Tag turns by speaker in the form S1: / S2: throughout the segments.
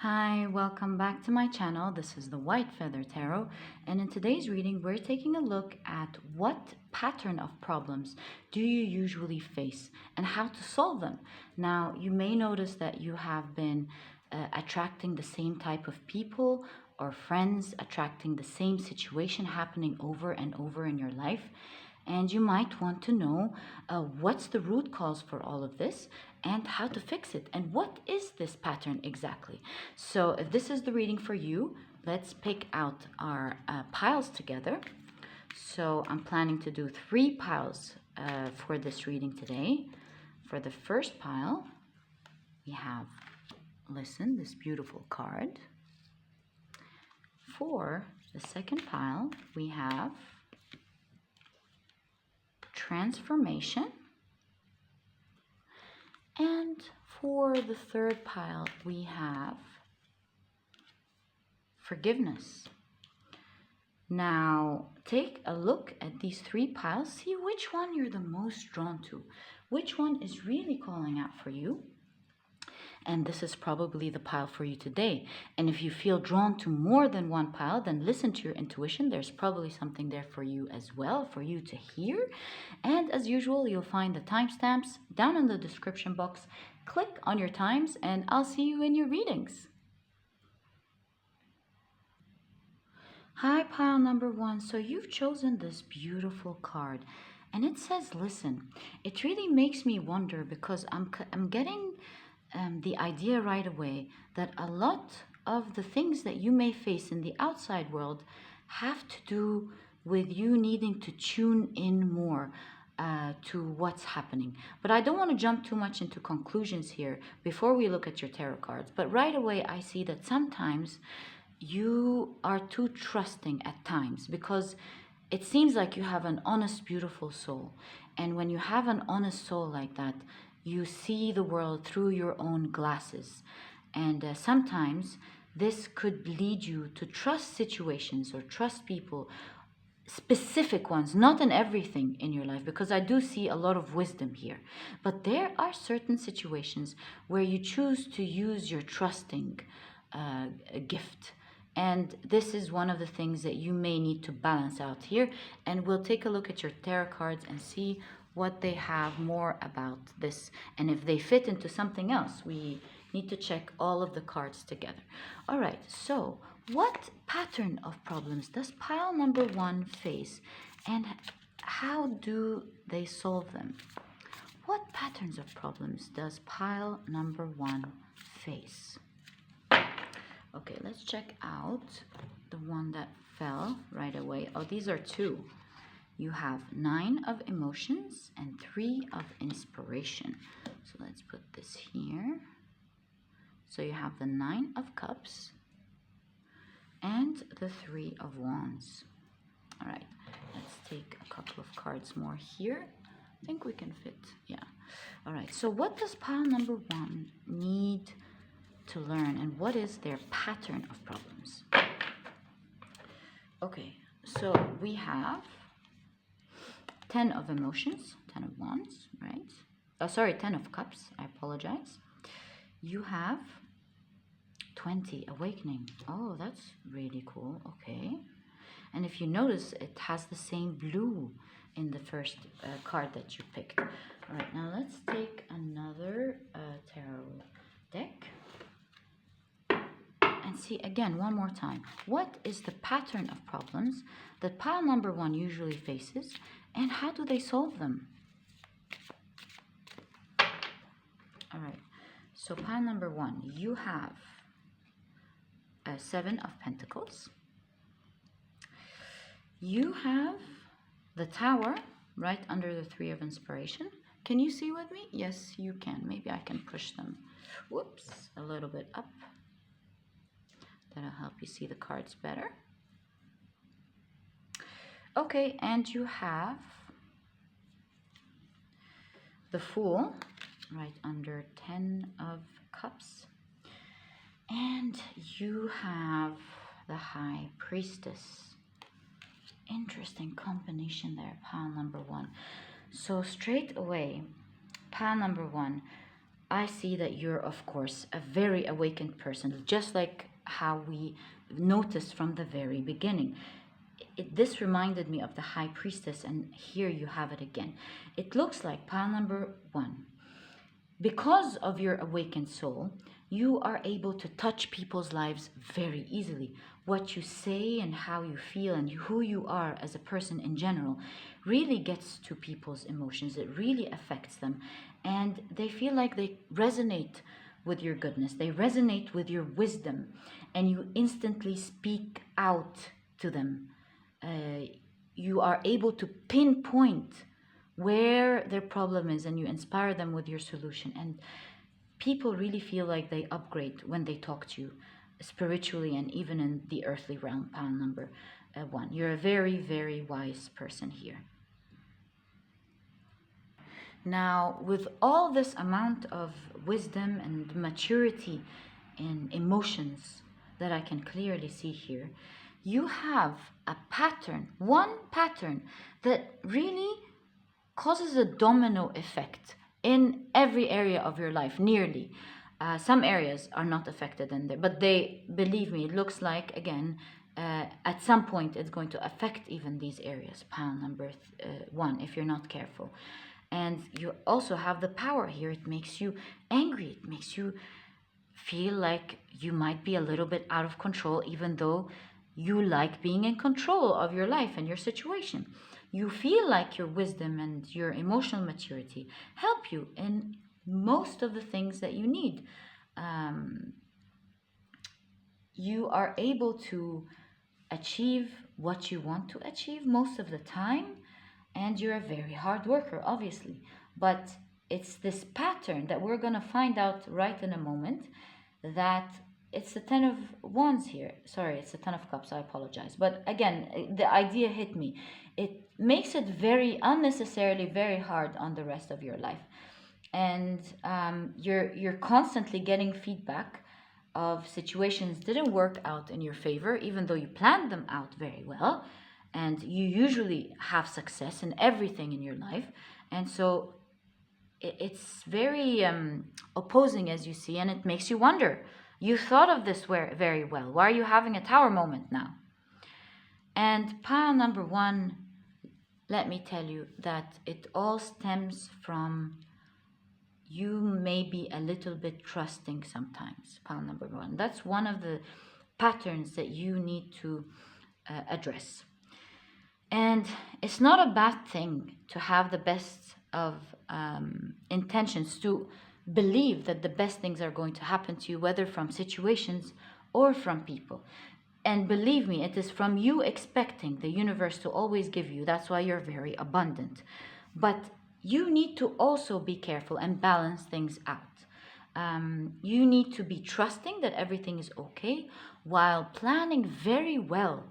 S1: Hi, welcome back to my channel. This is the White Feather Tarot, and in today's reading we're taking a look at what pattern of problems do you usually face and how to solve them. Now, you may notice that you have been attracting the same type of people or friends, attracting the same situation happening over and over in your life. And you might want to know what's the root cause for all of this and how to fix it, and what is this pattern exactly. So if this is the reading for you, let's pick out our piles together. So I'm planning to do 3 piles for this reading today. For the first pile, we have, listen, this beautiful card. For the second pile, we have transformation. And for the third pile, we have forgiveness. Now, take a look at these 3 piles. See which one you're the most drawn to. Which one is really calling out for you? And this is probably the pile for you today. And if you feel drawn to more than one pile, then listen to your intuition. There's probably something there for you as well, for you to hear. And as usual, you'll find the timestamps down in the description box. Click on your times and I'll see you in your readings. Hi, pile number 1. So you've chosen this beautiful card. And it says, listen. It really makes me wonder because I'm getting the idea right away that a lot of the things that you may face in the outside world have to do with you needing to tune in more to what's happening. But I don't want to jump too much into conclusions here before we look at your tarot cards. But right away I see that sometimes you are too trusting at times, because it seems like you have an honest, beautiful soul. And when you have an honest soul like that, you see the world through your own glasses. And sometimes this could lead you to trust situations or trust people, specific ones, not in everything in your life, because I do see a lot of wisdom here. But there are certain situations where you choose to use your trusting gift. And this is one of the things that you may need to balance out here. And we'll take a look at your tarot cards and see what they have more about this, and if they fit into something else. We need to check all of the cards together. All right, so what pattern of problems does pile number 1 face, and how do they solve them? What patterns of problems does pile number 1 face? Okay, let's check out the one that fell right away. Oh, these are 2. You have 9 of emotions and 3 of inspiration. So let's put this here. So you have the 9 of cups and the 3 of wands. All right, let's take a couple of cards more here. I think we can fit, yeah. All right, so what does pile number 1 need to learn, and what is their pattern of problems? Okay, so we have 10 of emotions, 10 of wands, right? Oh, sorry, 10 of cups, I apologize. You have 20, awakening. Oh, that's really cool, okay. And if you notice, it has the same blue in the first card that you picked. All right, now let's take another tarot deck and see again one more time. What is the pattern of problems that pile number 1 usually faces, and how do they solve them? All right, so pile number 1, you have a 7 of Pentacles. You have the Tower right under the 3 of Inspiration. Can you see with me? Yes, you can. Maybe I can push them, whoops, a little bit up. That'll help you see the cards better. Okay, and you have the Fool right under 10 of Cups. And you have the High Priestess. Interesting combination there, pile number 1. So straight away, pile number 1, I see that you're, of course, a very awakened person, just like how we noticed from the very beginning. This reminded me of the high priestess, and here you have it again. It looks like pile number one. Because of your awakened soul, you are able to touch people's lives very easily. What you say and how you feel and who you are as a person in general really gets to people's emotions. It really affects them. And they feel like they resonate with your goodness, they resonate with your wisdom, and you instantly speak out to them. You are able to pinpoint where their problem is, and you inspire them with your solution. And people really feel like they upgrade when they talk to you spiritually and even in the earthly realm. Pile number one, you're a very, very wise person here. Now, with all this amount of wisdom and maturity in emotions that I can clearly see here, you have a pattern, one pattern that really causes a domino effect in every area of your life, nearly. Some areas are not affected in there, but they, believe me, it looks like, again, at some point it's going to affect even these areas. Pile number one, if you're not careful. And you also have the power here. It makes you angry. It makes you feel like you might be a little bit out of control, even though you like being in control of your life and your situation. You feel like your wisdom and your emotional maturity help you in most of the things that you need. You are able to achieve what you want to achieve most of the time, and you're a very hard worker, obviously. But it's this pattern that we're going to find out right in a moment, that it's the 10 of wands here. Sorry, it's the 10 of cups. I apologize. But again, the idea hit me. It makes it very unnecessarily very hard on the rest of your life. And you're constantly getting feedback of situations didn't work out in your favor, even though you planned them out very well. And you usually have success in everything in your life. And so it's very opposing, as you see, and it makes you wonder. You thought of this very well. Why are you having a tower moment now? And pile number one, let me tell you that it all stems from you may be a little bit trusting sometimes. Pile number one. That's one of the patterns that you need to address. And it's not a bad thing to have the best of intentions, to believe that the best things are going to happen to you, whether from situations or from people. And believe me, it is from you expecting the universe to always give you. That's why you're very abundant. But you need to also be careful and balance things out. You need to be trusting that everything is okay, while planning very well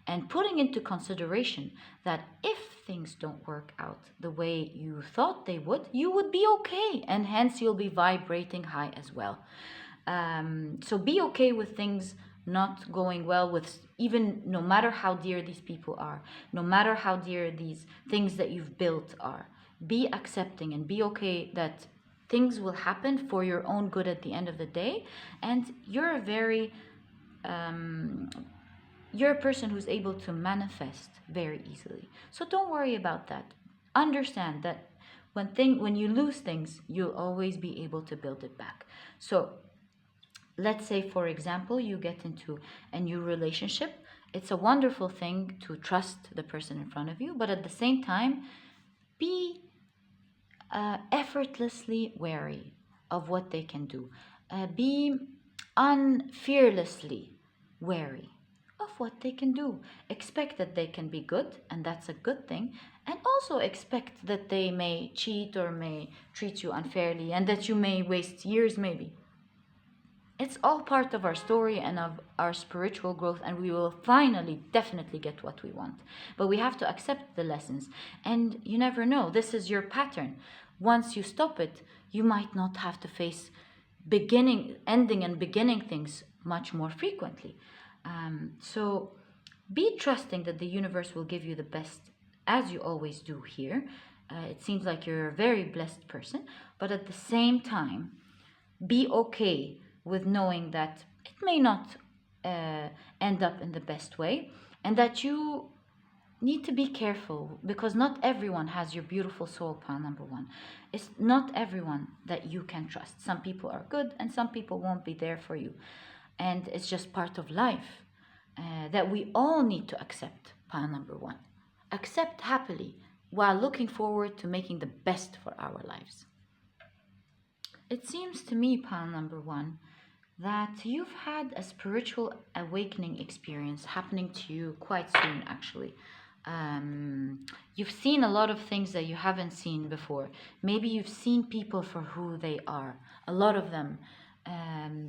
S1: and putting into consideration that if things don't work out the way you thought they would, you would be okay, and hence you'll be vibrating high as well. So be okay with things not going well, with even no matter how dear these people are, no matter how dear these things that you've built are. Be accepting and be okay that things will happen for your own good at the end of the day. And you're a very you're a person who's able to manifest very easily. So don't worry about that. Understand that when you lose things, you'll always be able to build it back. So let's say, for example, you get into a new relationship. It's a wonderful thing to trust the person in front of you, but at the same time, be effortlessly wary of what they can do. Be unfearlessly wary of what they can do. Expect that they can be good, and that's a good thing. And also expect that they may cheat or may treat you unfairly, and that you may waste years maybe. It's all part of our story and of our spiritual growth, and we will finally definitely get what we want. But we have to accept the lessons, and you never know. This is your pattern. Once you stop it, you might not have to face ending and beginning things much more frequently. So be trusting that the universe will give you the best, as you always do here. It seems like you're a very blessed person, but at the same time, be okay with knowing that it may not uh, end up in the best way, and that you need to be careful because not everyone has your beautiful soul, pile number one. It's not everyone that you can trust. Some people are good and some people won't be there for you. And it's just part of life that we all need to accept, pile number one. Accept happily while looking forward to making the best for our lives. It seems to me, pile number one, that you've had a spiritual awakening experience happening to you quite soon, actually. You've seen a lot of things that you haven't seen before. Maybe you've seen people for who they are, a lot of them.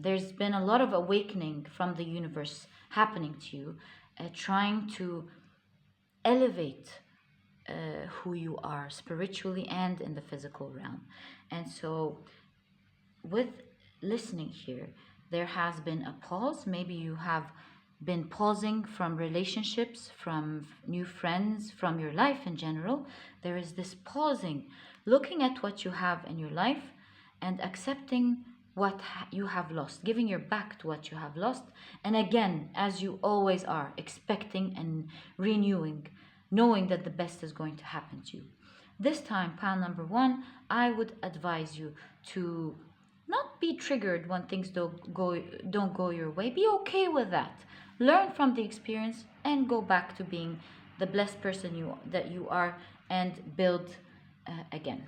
S1: There's been a lot of awakening from the universe happening to you, trying to elevate who you are spiritually and in the physical realm. And so, with listening here, there has been a pause. Maybe you have been pausing from relationships, from new friends, from your life in general. There is this pausing, looking at what you have in your life and accepting what you have lost, giving your back to what you have lost. And again, as you always are, expecting and renewing, knowing that the best is going to happen to you. This time, pile number one, I would advise you to not be triggered when things don't go your way. Be okay with that. Learn from the experience and go back to being the blessed person that you are, and build again.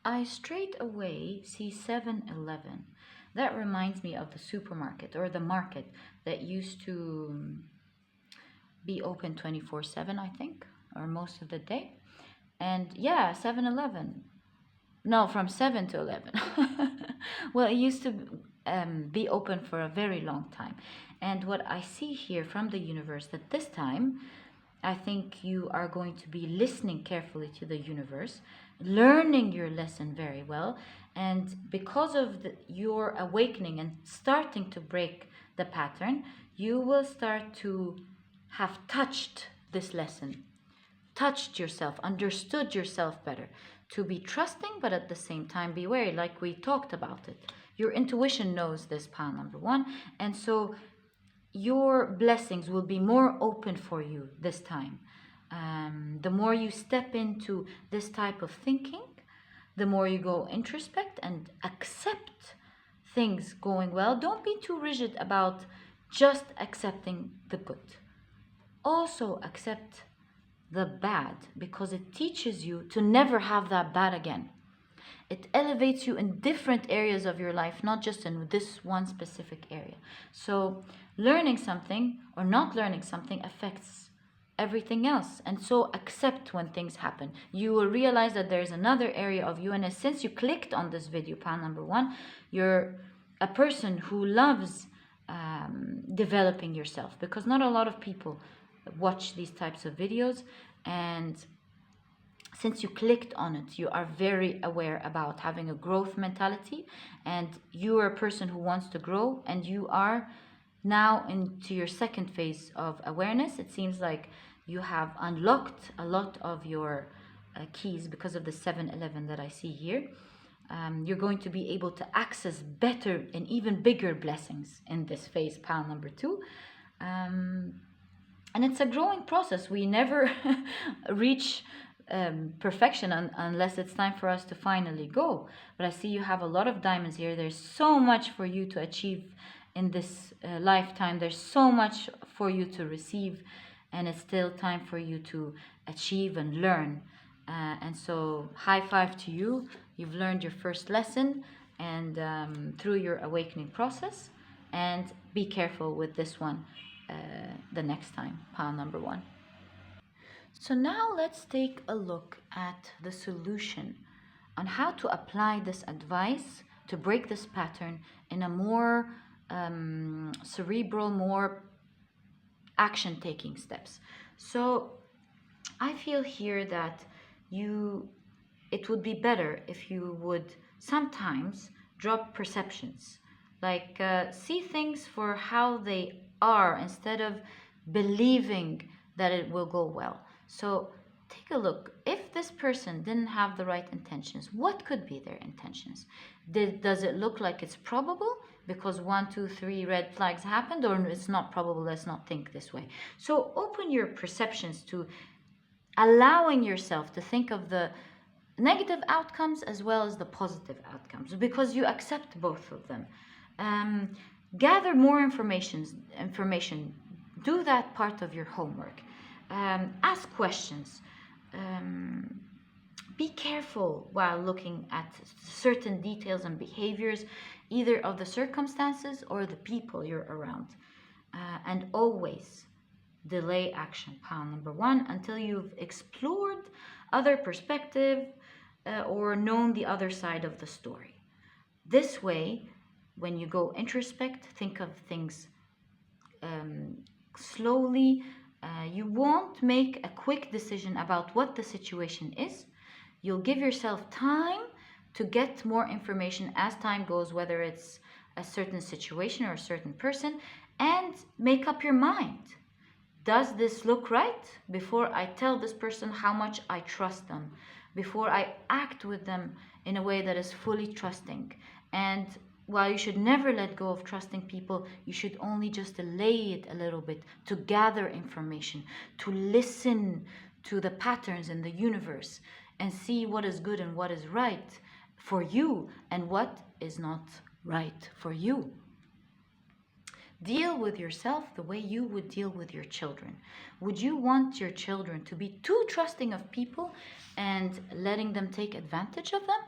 S1: I straight away see 7-Eleven. That reminds me of the supermarket or the market that used to be open 24/7, I think, or most of the day. And yeah, 7-Eleven. No, from 7 to 11. Well, it used to be open for a very long time. And what I see here from the universe, that this time, I think you are going to be listening carefully to the universe, learning your lesson very well. And because of your awakening and starting to break the pattern, you will start to have touched this lesson, touched yourself, understood yourself better, to be trusting, but at the same time be wary, like we talked about it. Your intuition knows this, pile number one, and so your blessings will be more open for you this time. The more you step into this type of thinking, the more you go introspect and accept things going well. Don't be too rigid about just accepting the good. Also accept the bad, because it teaches you to never have that bad again. It elevates you in different areas of your life, not just in this one specific area. So learning something or not learning something affects everything else. And so accept when things happen. You will realize that there's another area of you. And since you clicked on this video, pile number one, you're a person who loves developing yourself, because not a lot of people watch these types of videos. And since you clicked on it, you are very aware about having a growth mentality, and you are a person who wants to grow, and you are now into your second phase of awareness. It seems like you have unlocked a lot of your keys because of the 7-Eleven that I see here. You're going to be able to access better and even bigger blessings in this phase, pile number two. And it's a growing process. We never reach perfection unless it's time for us to finally go. But I see you have a lot of diamonds here. There's so much for you to achieve in this lifetime. There's so much for you to receive, and it's still time for you to achieve and learn. And so high five to you. You've learned your first lesson, and through your awakening process. And be careful with this one the next time, pile number one. So now let's take a look at the solution on how to apply this advice to break this pattern in a more cerebral, more action-taking steps. So I feel here that it would be better if you would sometimes drop perceptions, like see things for how they are instead of believing that it will go well. So take a look. If this person didn't have the right intentions, what could be their intentions? Does it look like it's probable because 1, 2, 3 red flags happened, or it's not probable, let's not think this way? So open your perceptions to allowing yourself to think of the negative outcomes as well as the positive outcomes, because you accept both of them. Gather more information. Do that part of your homework. Ask questions. Be careful while looking at certain details and behaviors, either of the circumstances or the people you're around. And always delay action, pile number 1, until you've explored other perspective or known the other side of the story. This way, when you go introspect, think of things slowly. You won't make a quick decision about what the situation is. You'll give yourself time to get more information as time goes, whether it's a certain situation or a certain person, and make up your mind. Does this look right? Before I tell this person how much I trust them, before I act with them in a way that is fully trusting. And while you should never let go of trusting people, you should only just delay it a little bit to gather information, to listen to the patterns in the universe and see what is good and what is right for you and what is not right for you. Deal with yourself the way you would deal with your children. Would you want your children to be too trusting of people and letting them take advantage of them?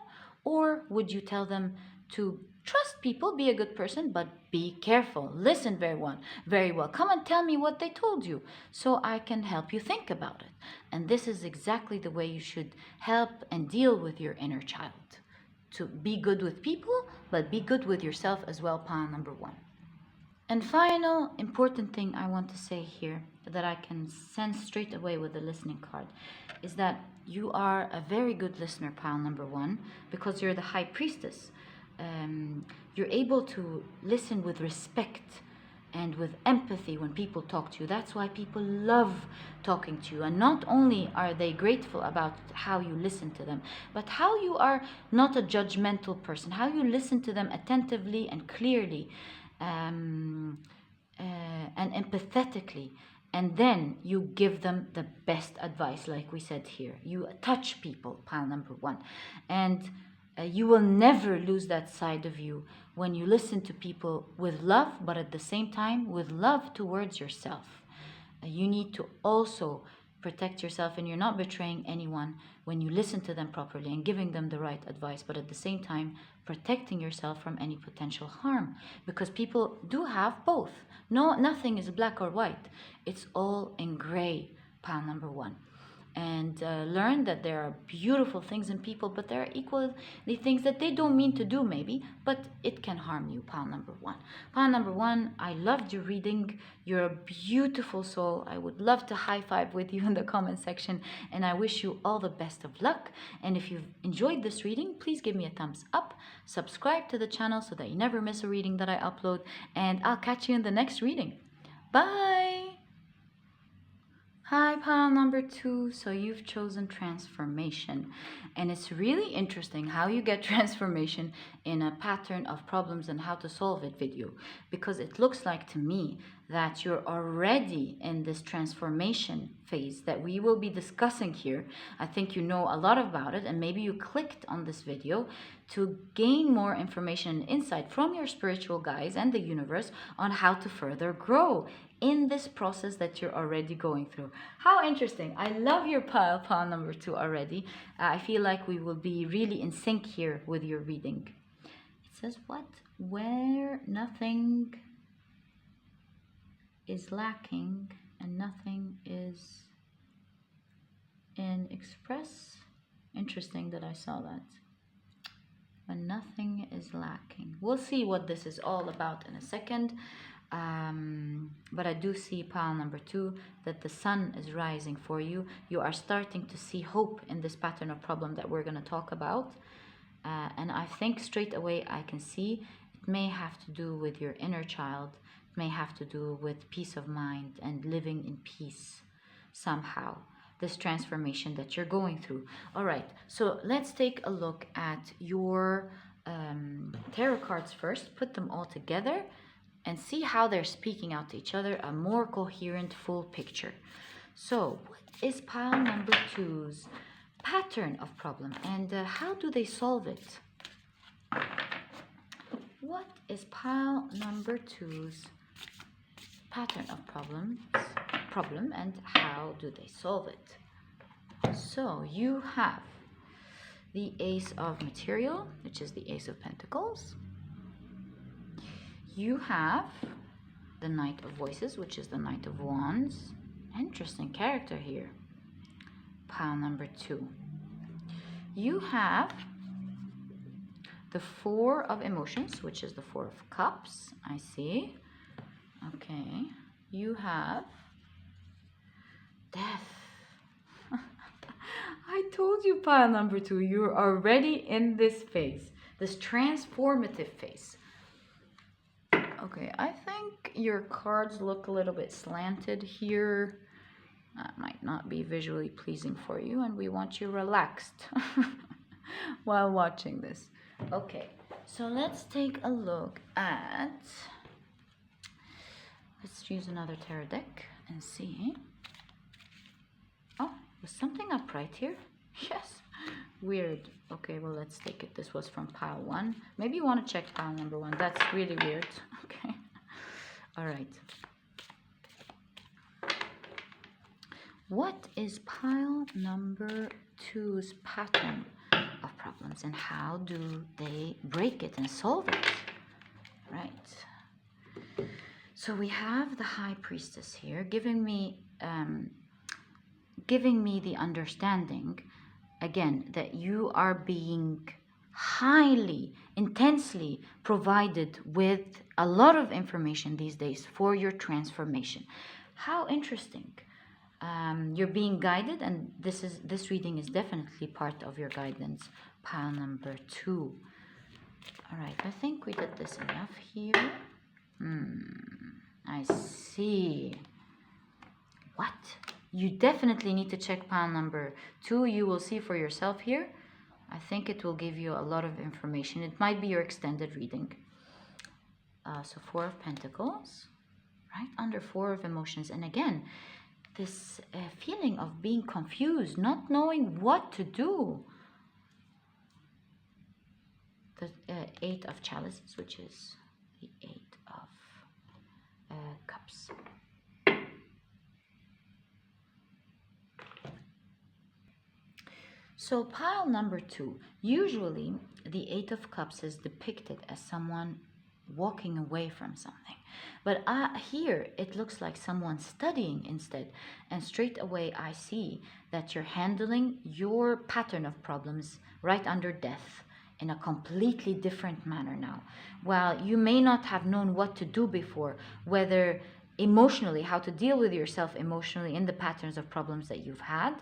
S1: Or would you tell them to trust people, be a good person, but be careful, listen very well. Come and tell me what they told you so I can help you think about it. And this is exactly the way you should help and deal with your inner child. To be good with people, but be good with yourself as well, pile number 1. And final important thing I want to say here that I can sense straight away with the listening card is that you are a very good listener, pile number 1, because you're the high priestess. You're able to listen with respect and with empathy when people talk to you. That's why people love talking to you. And not only are they grateful about how you listen to them, but how you are not a judgmental person, how you listen to them attentively and clearly. And empathetically, and then you give them the best advice, like we said here. You touch people, pile number 1, and you will never lose that side of you when you listen to people with love, but at the same time with love towards yourself. You need to also protect yourself, and you're not betraying anyone when you listen to them properly and giving them the right advice, but at the same time protecting yourself from any potential harm, because people do have both. Nothing is black or white. It's all in gray, pile number 1. And learn that there are beautiful things in people, but there are equally things that they don't mean to do maybe, but it can harm you, pile number 1. Pile number 1, I loved your reading. You're a beautiful soul. I would love to high five with you in the comment section, and I wish you all the best of luck. And if you've enjoyed this reading, please give me a thumbs up, subscribe to the channel so that you never miss a reading that I upload, and I'll catch you in the next reading. Bye! Hi, pile number 2. So you've chosen transformation, and it's really interesting how you get transformation in a pattern of problems and how to solve it video, because it looks like to me that you're already in this transformation phase that we will be discussing here. I think you know a lot about it, and maybe you clicked on this video to gain more information and insight from your spiritual guides and the universe on how to further grow in this process that you're already going through. How interesting. I love your pile number 2 already. I feel like we will be really in sync here with your reading. It says what? Where nothing is lacking and nothing is in express. Interesting that I saw that. When nothing is lacking. We'll see what this is all about in a second. But I do see, pile number 2, that the sun is rising for you. You are starting to see hope in this pattern of problem that we're going to talk about. And I think straight away I can see it may have to do with your inner child. It may have to do with peace of mind and living in peace somehow. this transformation that you're going through. All right, so let's take a look at your tarot cards first. Put them all together and see how they're speaking out to each other, a more coherent, full picture. So, what is pile number two's pattern of problem, and how do they solve it? What is pile number two's pattern of problem, and how do they solve it? So, you have the Ace of Material, which is the Ace of Pentacles. You have the Knight of Voices, which is the Knight of Wands. Interesting character here. Pile number two. You have the Four of Emotions, which is the Four of Cups. I see. Okay. You have Death. I told you, pile number two, you're already in this phase, this transformative phase. Okay, I think your cards look a little bit slanted here. That might not be visually pleasing for you, and we want you relaxed while watching this. Okay, so let's take a look at, let's use another tarot deck and see. Oh, was something upright here? Yes. Weird. Okay, well, let's take it. This was from pile one. Maybe you want to check pile number one. That's really weird. Okay. All right. What is pile number two's pattern of problems, and how do they break it and solve it? Right. So we have the High Priestess here giving me the understanding, again, that you are being highly, intensely provided with a lot of information these days for your transformation. How interesting. You're being guided, and this reading is definitely part of your guidance, pile number two. All right, I think we did this enough here. I see. What? You definitely need to check pile number two. You will see for yourself here. I think it will give you a lot of information. It might be your extended reading. So Four of Pentacles, right under Four of Emotions. And again, this feeling of being confused, not knowing what to do. The Eight of Chalices, which is the Eight of Cups. So pile number two, usually the Eight of Cups is depicted as someone walking away from something. But here it looks like someone studying instead. And straight away I see that you're handling your pattern of problems right under Death in a completely different manner now. While you may not have known what to do before, whether emotionally, how to deal with yourself emotionally in the patterns of problems that you've had,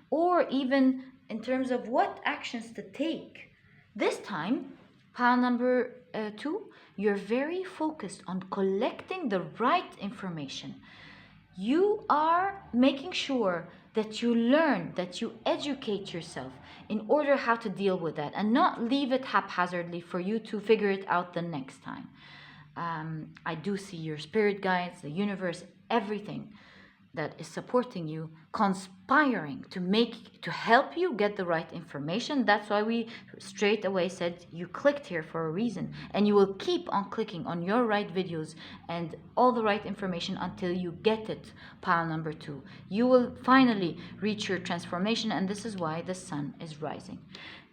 S1: or even in terms of what actions to take. This time, pile number two, you're very focused on collecting the right information. You are making sure that you learn, that you educate yourself in order how to deal with that, and not leave it haphazardly for you to figure it out the next time. I do see your spirit guides, the universe, everything that is supporting you, conspiring to help you get the right information. That's why we straight away said you clicked here for a reason, and you will keep on clicking on your right videos and all the right information until you get it, pile number two. You will finally reach your transformation, and this is why the sun is rising.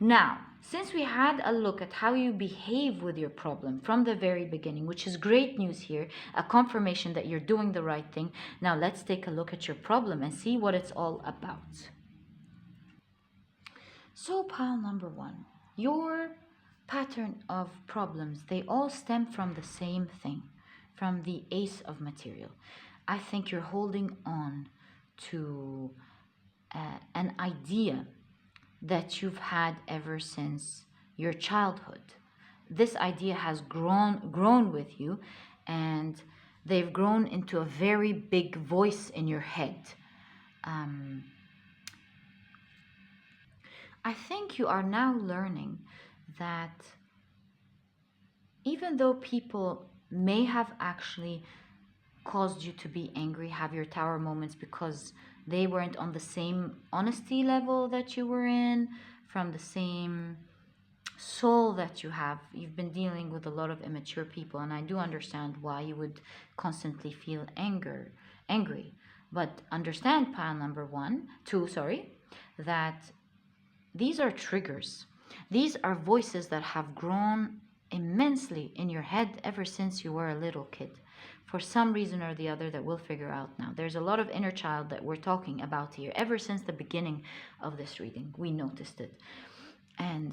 S1: Now, since we had a look at how you behave with your problem from the very beginning, which is great news here, a confirmation that you're doing the right thing, now let's take a look at your problem and see what it's all about. So pile number one, your pattern of problems, they all stem from the same thing, from the Ace of Material. I think you're holding on to an idea that you've had ever since your childhood. This idea has grown with you, and they've grown into a very big voice in your head. I think you are now learning that even though people may have actually caused you to be angry, have your tower moments because they weren't on the same honesty level that you were in, from the same soul that you have. You've been dealing with a lot of immature people, and I do understand why you would constantly feel angry. But understand, pile number two, sorry, that these are triggers. These are voices that have grown immensely in your head ever since you were a little kid. For some reason or the other that we'll figure out now. There's a lot of inner child that we're talking about here. Ever since the beginning of this reading, we noticed it. And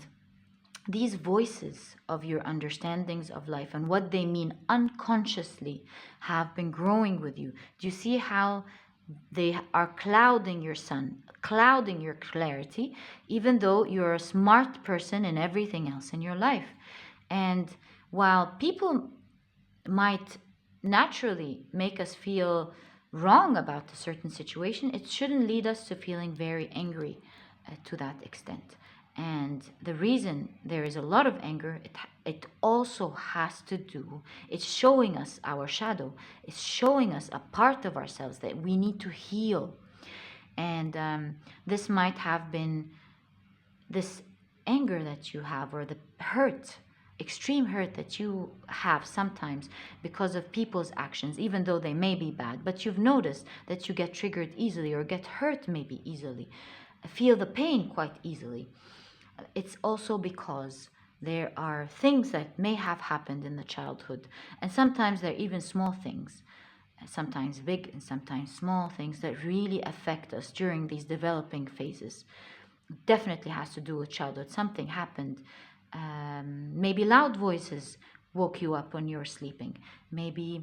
S1: these voices of your understandings of life and what they mean unconsciously have been growing with you. Do you see how they are clouding your sun, clouding your clarity, even though you're a smart person in everything else in your life? And while people might naturally make us feel wrong about a certain situation, it shouldn't lead us to feeling very angry to that extent. And the reason there is a lot of anger, it also has to do, it's showing us our shadow. It's showing us a part of ourselves that we need to heal. And this might have been this anger that you have, or the hurt, extreme hurt that you have sometimes because of people's actions, even though they may be bad. But you've noticed that you get triggered easily, or get hurt maybe easily, feel the pain quite easily. It's also because there are things that may have happened in the childhood, and sometimes they're even small things, sometimes big and sometimes small things that really affect us during these developing phases. Definitely has to do with childhood. Something happened. Maybe loud voices woke you up when you were sleeping. Maybe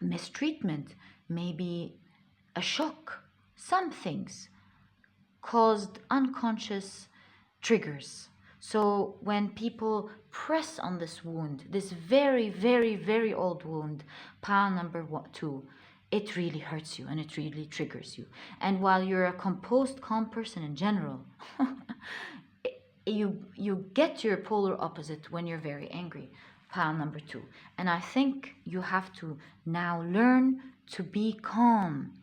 S1: mistreatment. Maybe a shock. Some things caused unconscious triggers. So when people press on this wound, this very, very, very old wound, pile number two, it really hurts you and it really triggers you. And while you're a composed, calm person in general, you get your polar opposite when you're very angry, pile number two. And I think you have to now learn to be calm.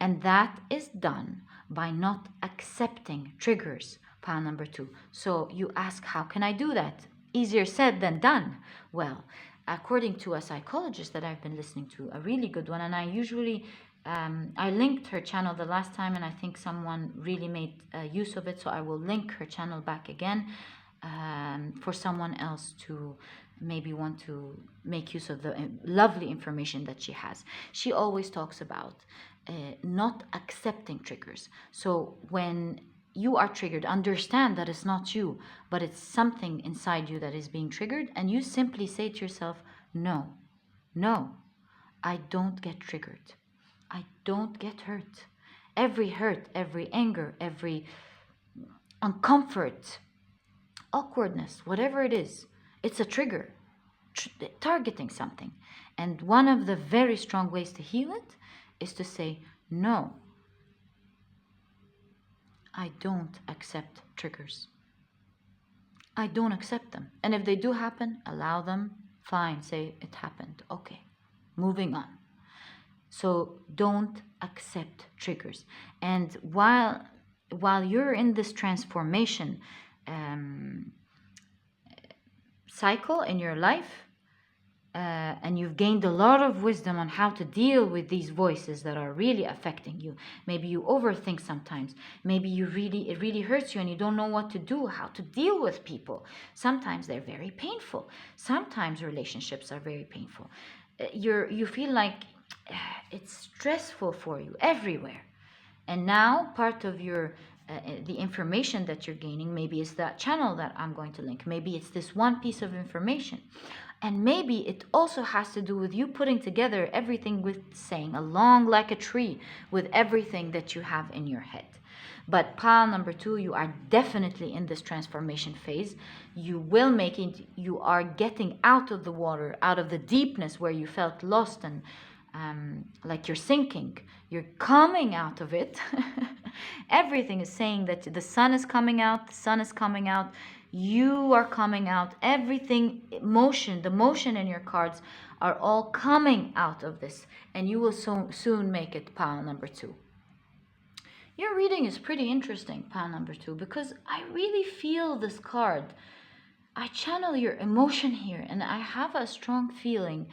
S1: And that is done by not accepting triggers, pile number two. So you ask, how can I do that? Easier said than done. Well, according to a psychologist that I've been listening to, a really good one, and I usually I linked her channel the last time, and I think someone really made use of it, so I will link her channel back again for someone else to maybe want to make use of the lovely information that she has. She always talks about not accepting triggers. So when you are triggered, understand that it's not you, but it's something inside you that is being triggered, and you simply say to yourself, no, I don't get triggered. I don't get hurt. Every anger, every uncomfort, awkwardness, whatever it is, it's a trigger, targeting something. And one of the very strong ways to heal it is to say, no, I don't accept triggers. I don't accept them. And if they do happen, allow them, fine, say it happened, okay, moving on. So don't accept triggers. And while you're in this transformation cycle in your life, and you've gained a lot of wisdom on how to deal with these voices that are really affecting you. Maybe you overthink sometimes. Maybe it really hurts you and you don't know what to do, how to deal with people. Sometimes they're very painful. Sometimes relationships are very painful. You feel like it's stressful for you everywhere. And now part of your the information that you're gaining, maybe it's that channel that I'm going to link. Maybe it's this one piece of information. And maybe it also has to do with you putting together everything with saying along like a tree with everything that you have in your head. But pile number two, you are definitely in this transformation phase. You will make it, you are getting out of the water, out of the deepness where you felt lost and like you're sinking. You're coming out of it. Everything is saying that the sun is coming out, the sun is coming out, you are coming out. Everything, motion, the motion in your cards are all coming out of this, and you will soon make it pile number 2. Your reading is pretty interesting, pile number 2, because I really feel this card. I channel your emotion here, and I have a strong feeling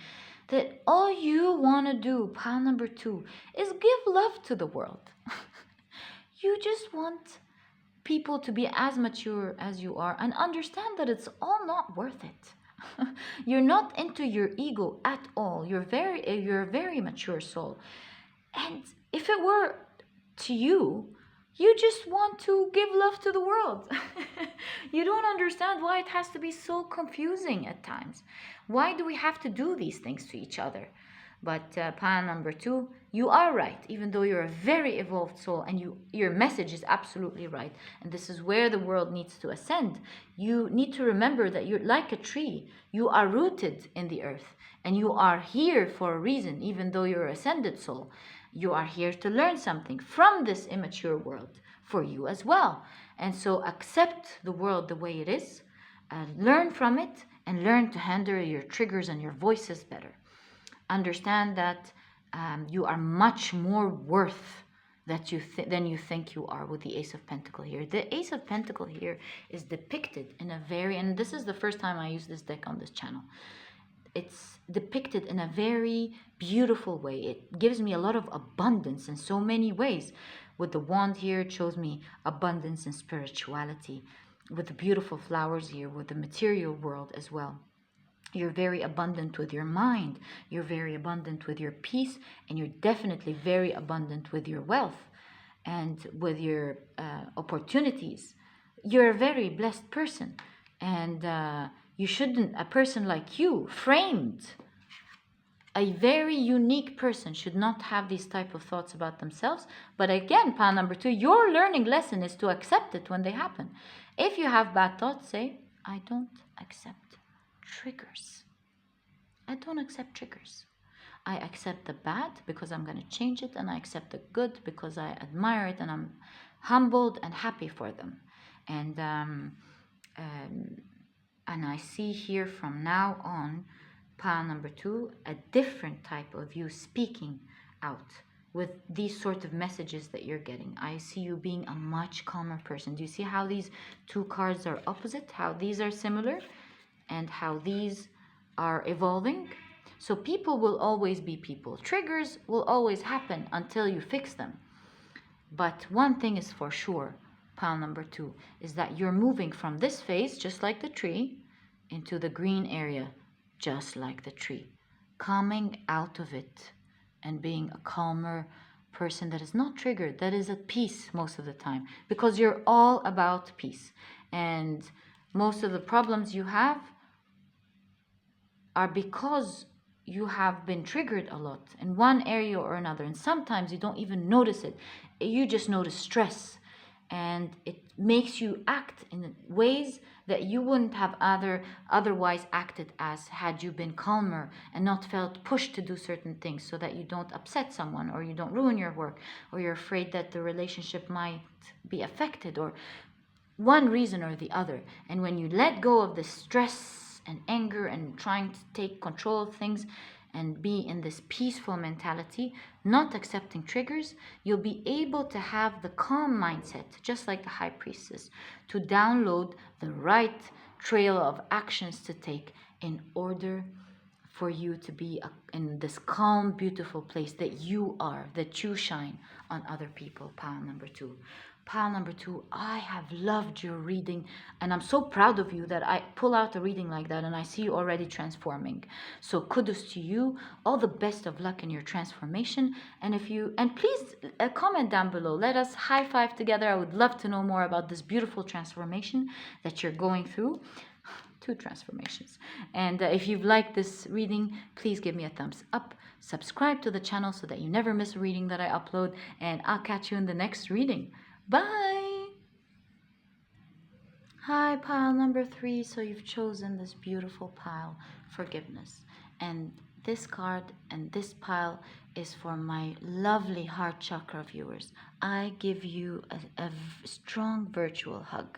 S1: that all you want to do, pile number 2, is give love to the world. You just want people to be as mature as you are and understand that it's all not worth it. You're not into your ego at all. You're a very mature soul. And if it were to you, you just want to give love to the world. You don't understand why it has to be so confusing at times. Why do we have to do these things to each other? But pile number 2, you are right, even though you're a very evolved soul, and your message is absolutely right. And this is where the world needs to ascend. You need to remember that you're like a tree. You are rooted in the earth, and you are here for a reason, even though you're an ascended soul. You are here to learn something from this immature world for you as well. And so accept the world the way it is, learn from it, and learn to handle your triggers and your voices better. Understand that you are much more worth than you think you are with the Ace of Pentacles here. The Ace of Pentacles here is depicted in a very, and this is the first time I use this deck on this channel. It's depicted in a very beautiful way. It gives me a lot of abundance in so many ways. With the wand here, it shows me abundance and spirituality. With the beautiful flowers here, with the material world as well. You're very abundant with your mind. You're very abundant with your peace. And you're definitely very abundant with your wealth and with your opportunities. You're a very blessed person. And you shouldn't, a person like you, framed, a very unique person should not have these type of thoughts about themselves. But again, pile number 2, your learning lesson is to accept it when they happen. If you have bad thoughts, say, I don't accept triggers. I don't accept triggers. I accept the bad because I'm going to change it, and I accept the good because I admire it and I'm humbled and happy for them. And I see here from now on, pile number 2, a different type of you speaking out with these sort of messages that you're getting. I see you being a much calmer person. Do you see how these 2 cards are opposite? How these are similar and how these are evolving? So people will always be people. Triggers will always happen until you fix them. But one thing is for sure, pile number 2, is that you're moving from this phase, just like the tree, into the green area, just like the tree. Coming out of it and being a calmer person that is not triggered, that is at peace most of the time. Because you're all about peace. And most of the problems you have are because you have been triggered a lot in one area or another. And sometimes you don't even notice it. You just notice stress. And it makes you act in ways that you wouldn't have otherwise acted as had you been calmer and not felt pushed to do certain things, so that you don't upset someone, or you don't ruin your work, or you're afraid that the relationship might be affected, or one reason or the other. And when you let go of the stress and anger and trying to take control of things and be in this peaceful mentality, not accepting triggers, you'll be able to have the calm mindset, just like the High Priestess, to download the right trail of actions to take in order for you to be in this calm, beautiful place that you are, that you shine on other people. Pile number 2. Pile number 2, I have loved your reading, and I'm so proud of you that I pull out a reading like that and I see you already transforming. So kudos to you. All the best of luck in your transformation. And please comment down below. Let us high five together. I would love to know more about this beautiful transformation that you're going through. 2 transformations. And if you've liked this reading, please give me a thumbs up. Subscribe to the channel so that you never miss a reading that I upload. And I'll catch you in the next reading. Bye. Hi, pile number 3. So you've chosen this beautiful pile, forgiveness. And this card and this pile is for my lovely heart chakra viewers. I give you a strong virtual hug.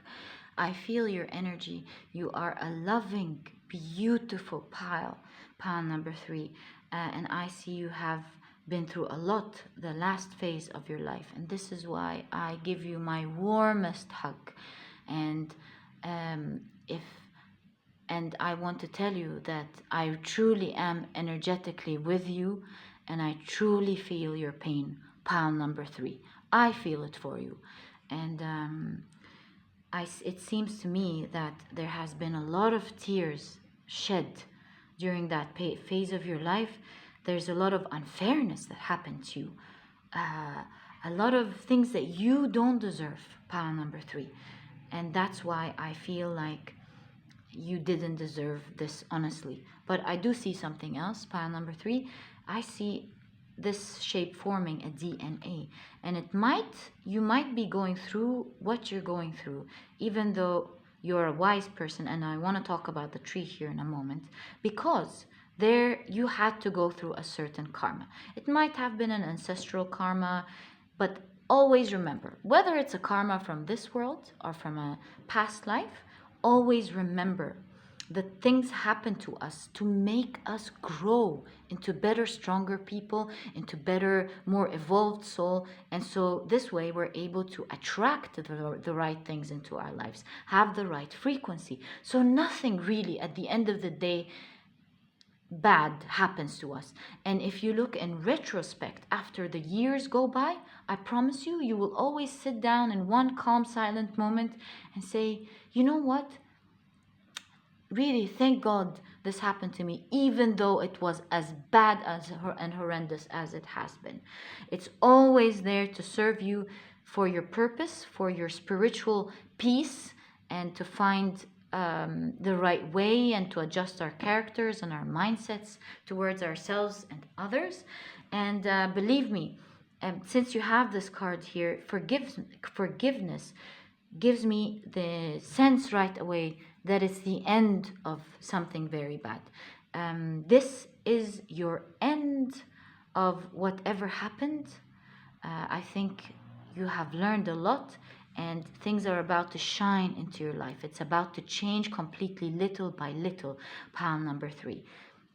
S1: I feel your energy. You are a loving, beautiful pile number 3. And I see you have been through a lot the last phase of your life. And this is why I give you my warmest hug. And if and I want to tell you that I truly am energetically with you, and I truly feel your pain, pile number 3. I feel it for you. And it seems to me that there has been a lot of tears shed during that phase of your life. There's a lot of unfairness that happened to you, a lot of things that you don't deserve, pile number 3. And that's why I feel like you didn't deserve this, honestly. But I do see something else, pile number 3. I see this shape forming a DNA, and you might be going through what you're going through, even though you're a wise person. And I want to talk about the tree here in a moment, because there you had to go through a certain karma. It might have been an ancestral karma, but always remember, whether it's a karma from this world or from a past life, always remember that things happen to us to make us grow into better, stronger people, into better, more evolved soul. And so this way we're able to attract the right things into our lives, have the right frequency. So nothing really at the end of the day bad happens to us. And if you look in retrospect after the years go by, I promise you, you will always sit down in one calm, silent moment and say, you know what? Really, thank God this happened to me, even though it was as bad and horrendous as it has been. It's always there to serve you for your purpose, for your spiritual peace, and to find the right way, and to adjust our characters and our mindsets towards ourselves and others. And believe me, since you have this card here, forgiveness gives me the sense right away that it's the end of something very bad. This is your end of whatever happened. I think you have learned a lot, and things are about to shine into your life. It's about to change completely, little by little, pile number 3.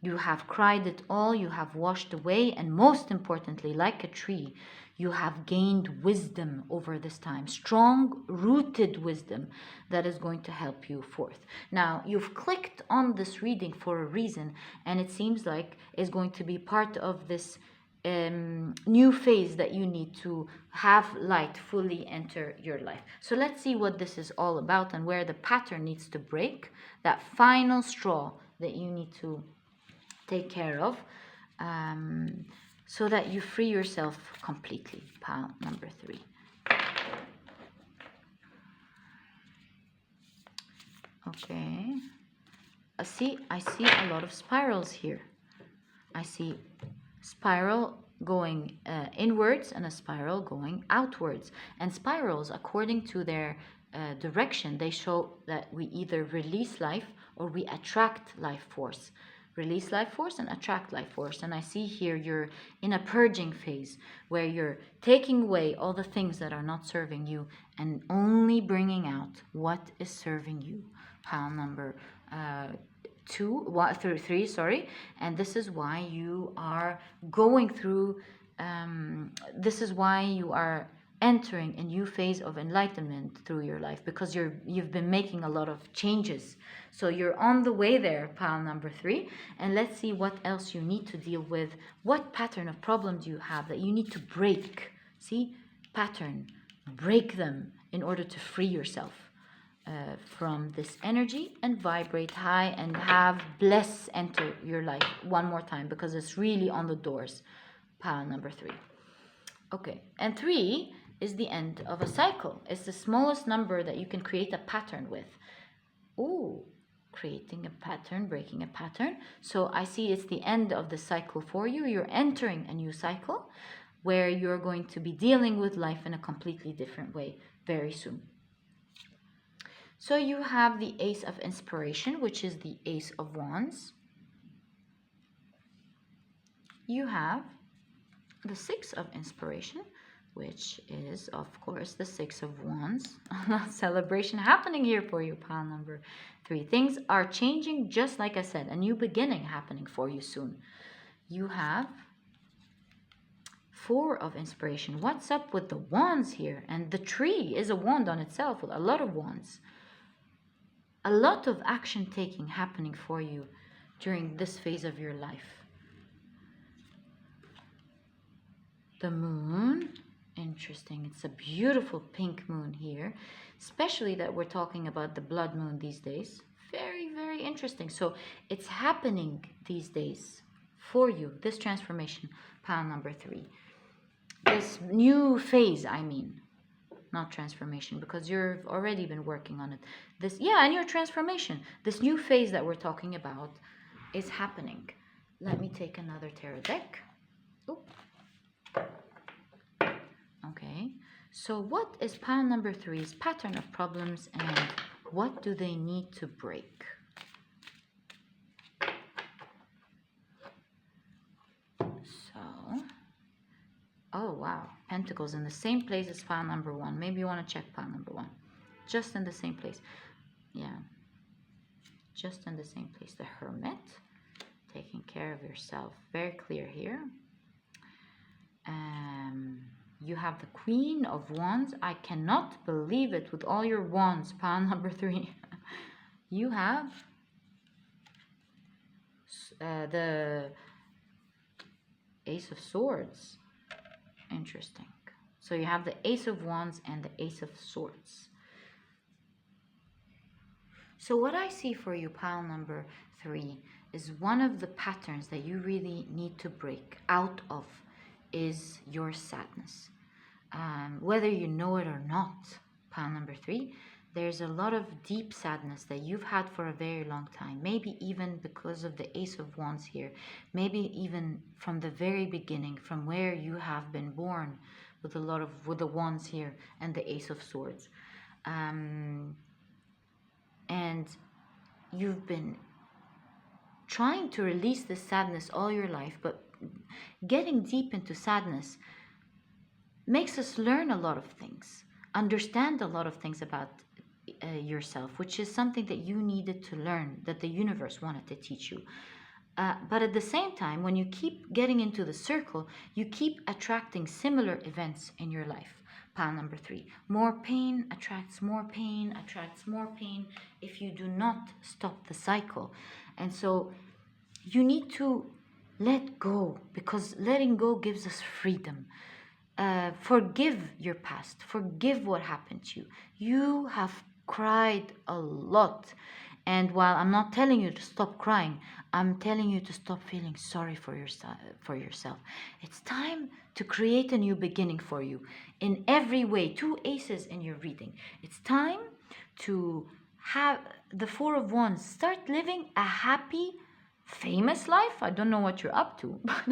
S1: You have cried it all, you have washed away, and most importantly, like a tree, you have gained wisdom over this time, strong rooted wisdom that is going to help you forth. Now, you've clicked on this reading for a reason, and it seems like it's going to be part of this new phase that you need to have light fully enter your life. So let's see what this is all about and where the pattern needs to break, that final straw that you need to take care of, so that you free yourself completely, pile number 3. Okay, I see a lot of spirals here. I see spiral going inwards and a spiral going outwards. And spirals, according to their direction, they show that we either release life or we attract life force. Release life force and attract life force. And I see here you're in a purging phase where you're taking away all the things that are not serving you and only bringing out what is serving you. Pile number 3, sorry. And this is why you are going through, this is why you are entering a new phase of enlightenment through your life, because you've been making a lot of changes. So you're on the way there, pile number 3. And let's see what else you need to deal with. What pattern of problems you have that you need to break. See, pattern, break them in order to free yourself from this energy and vibrate high and have bless enter your life one more time, because it's really on the doors, pile number 3. Okay, and 3 is the end of a cycle. It's the smallest number that you can create a pattern with. Ooh, creating a pattern, breaking a pattern. So I see it's the end of the cycle for you. You're entering a new cycle where you're going to be dealing with life in a completely different way very soon. So you have the Ace of Inspiration, which is the Ace of Wands. You have the Six of Inspiration, which is, of course, the Six of Wands. A lot of celebration happening here for you, pile number 3. Things are changing, just like I said, a new beginning happening for you soon. You have Four of Inspiration. What's up with the wands here? And the tree is a wand on itself, with a lot of wands. A lot of action taking happening for you during this phase of your life. The moon, interesting. It's a beautiful pink moon here, especially that we're talking about the blood moon these days. Very, very interesting. So it's happening these days for you, this transformation, pile number 3. This new phase, I mean, not transformation, because you've already been working on it. And your transformation, this new phase that we're talking about is happening. Let me take another tarot deck. Ooh. Okay, so what is pile number 3's pattern of problems, and what do they need to break? So, oh wow, Pentacles in the same place as pile number 1. Maybe you want to check pile number 1. Just in the same place. Yeah, just in the same place. The Hermit, taking care of yourself. Very clear here. You have the Queen of Wands. I cannot believe it, with all your wands, pile number 3. You have the Ace of Swords. Interesting. So you have the Ace of Wands and the Ace of Swords. So what I see for you, pile number 3, is one of the patterns that you really need to break out of is your sadness. Whether you know it or not, pile number 3, there's a lot of deep sadness that you've had for a very long time. Maybe even because of the Ace of Wands here. Maybe even from the very beginning, from where you have been born, with the Wands here and the Ace of Swords. And you've been trying to release this sadness all your life, but getting deep into sadness makes us learn a lot of things, understand a lot of things about yourself, which is something that you needed to learn, that the universe wanted to teach you. But at the same time, when you keep getting into the circle, you keep attracting similar events in your life. Pile number 3. More pain attracts more pain, attracts more pain if you do not stop the cycle. And so you need to let go, because letting go gives us freedom. Forgive your past. Forgive what happened to you. You have cried a lot. And while I'm not telling you to stop crying, I'm telling you to stop feeling sorry for yourself. It's time to create a new beginning for you in every way. 2 aces in your reading. It's time to have the Four of Wands. Start living a happy, famous life. I don't know what you're up to, but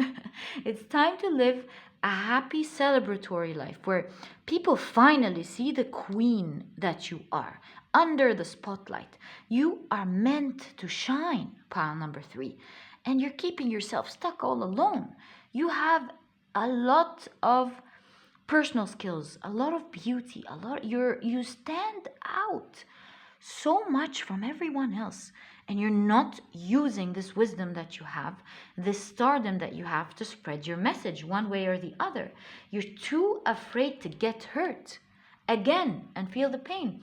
S1: it's time to live a happy, celebratory life where people finally see the queen that you are under the spotlight. You are meant to shine, pile number 3, and you're keeping yourself stuck all alone. You have a lot of personal skills, a lot of beauty, you stand out so much from everyone else, and you're not using this wisdom that you have, this stardom that you have, to spread your message one way or the other. You're too afraid to get hurt again and feel the pain.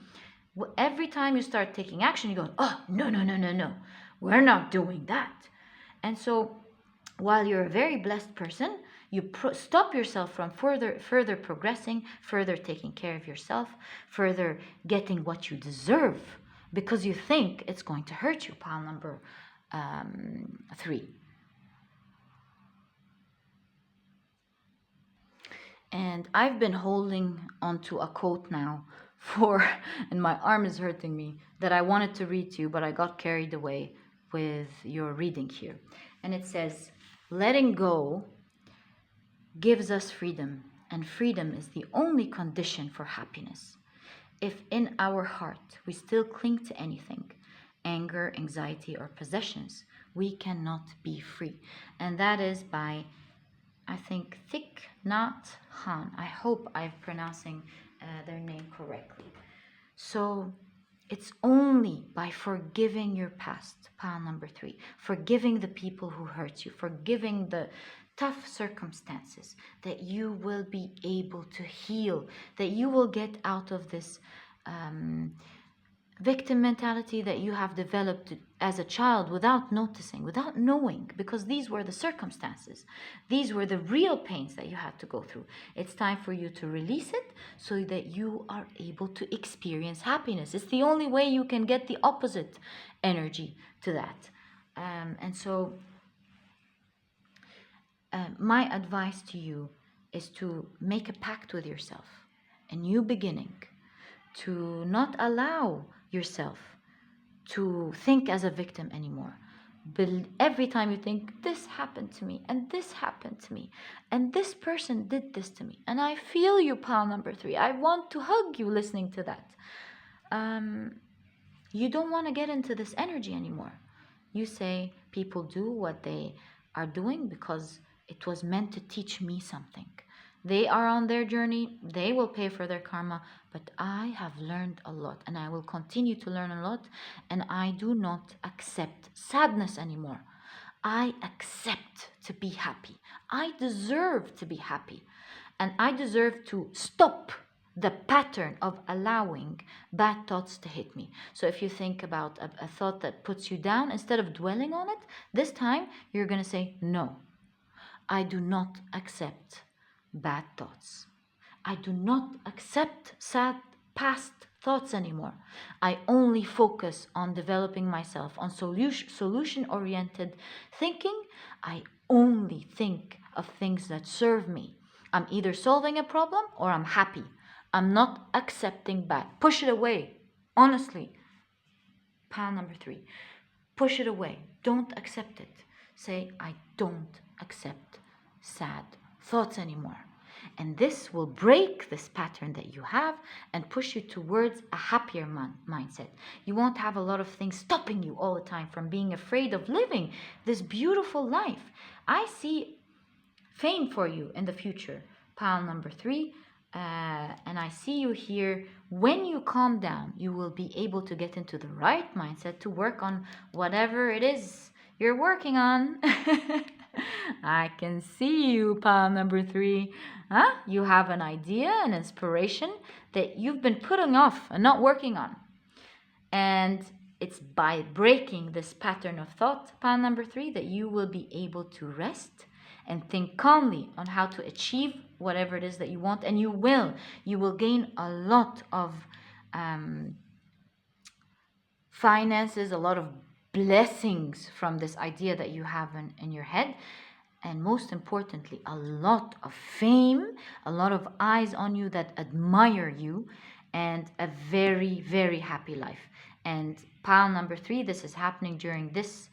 S1: Every time you start taking action, you go, oh, no, we're not doing that. And so while you're a very blessed person, you stop yourself from further progressing, further taking care of yourself, further getting what you deserve, because you think it's going to hurt you, pile number 3. And I've been holding onto a quote now and my arm is hurting me, that I wanted to read to you, but I got carried away with your reading here. And it says, letting go gives us freedom, and freedom is the only condition for happiness. if in our heart we still cling to anything, anger, anxiety, or possessions, we cannot be free. And that is by, I think, Thich Nhat Hanh. I hope I'm pronouncing their name correctly. So it's only by forgiving your past, pile number 3, forgiving the people who hurt you, forgiving the tough circumstances, that you will be able to heal, that you will get out of this victim mentality that you have developed as a child without noticing, without knowing, because these were the circumstances. These were the real pains that you had to go through. It's time for you to release it so that you are able to experience happiness. It's the only way you can get the opposite energy to that. And so my advice to you is to make a pact with yourself, a new beginning, to not allow yourself to think as a victim anymore. But every time you think, this happened to me, and this happened to me, and this person did this to me, and I feel you, pile number 3. I want to hug you listening to that. You don't want to get into this energy anymore. You say, people do what they are doing because it was meant to teach me something. They are on their journey. They will pay for their karma. But I have learned a lot, and I will continue to learn a lot. And I do not accept sadness anymore. I accept to be happy. I deserve to be happy. And I deserve to stop the pattern of allowing bad thoughts to hit me. So if you think about a thought that puts you down, instead of dwelling on it, this time you're going to say, no, I do not accept bad thoughts. I do not accept sad past thoughts anymore. I only focus on developing myself, on solution-oriented thinking. I only think of things that serve me. I'm either solving a problem or I'm happy. I'm not accepting bad. Push it away. Honestly. Pile number 3. Push it away. Don't accept it. Say, I don't accept sad thoughts anymore. And this will break this pattern that you have and push you towards a happier mindset. You won't have a lot of things stopping you all the time from being afraid of living this beautiful life. I see fame for you in the future, pile number 3. And I see you here. When you calm down, you will be able to get into the right mindset to work on whatever it is you're working on. I can see you, pile number 3. You have an idea, an inspiration that you've been putting off and not working on. And it's by breaking this pattern of thought, pile number 3, that you will be able to rest and think calmly on how to achieve whatever it is that you want. And you will gain a lot of finances, a lot of blessings from this idea that you have in your head. And most importantly, a lot of fame, a lot of eyes on you that admire you, and a very, very happy life. And pile number 3, this is happening during this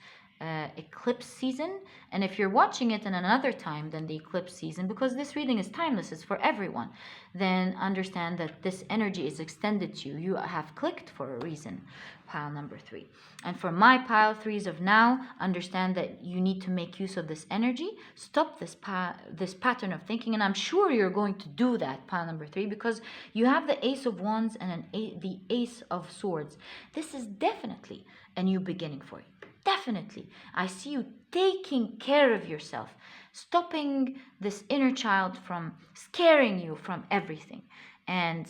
S1: eclipse season. And if you're watching it in another time than the eclipse season, because this reading is timeless, it's for everyone, then understand that this energy is extended to you. You have clicked for a reason, pile number 3. And for my pile 3s of now, understand that you need to make use of this energy. Stop this pattern of thinking, and I'm sure you're going to do that, pile number 3, because you have the Ace of Wands and the Ace of Swords. This is definitely a new beginning for you. Definitely. I see you taking care of yourself, stopping this inner child from scaring you from everything, and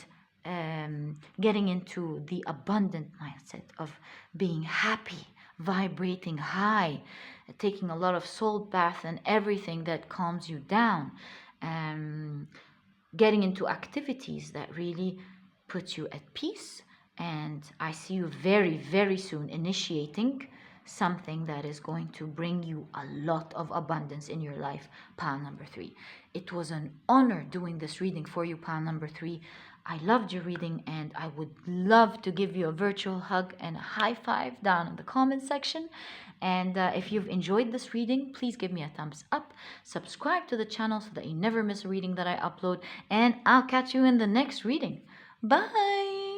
S1: getting into the abundant mindset of being happy, vibrating high, taking a lot of salt bath and everything that calms you down, getting into activities that really put you at peace. And I see you very, very soon initiating something that is going to bring you a lot of abundance in your life, pile number 3. It was an honor doing this reading for you, pile number 3. I loved your reading, and I would love to give you a virtual hug and a high five down in the comment section. And if you've enjoyed this reading, please give me a thumbs up, subscribe to the channel so that you never miss a reading that I upload, and I'll catch you in the next reading. Bye!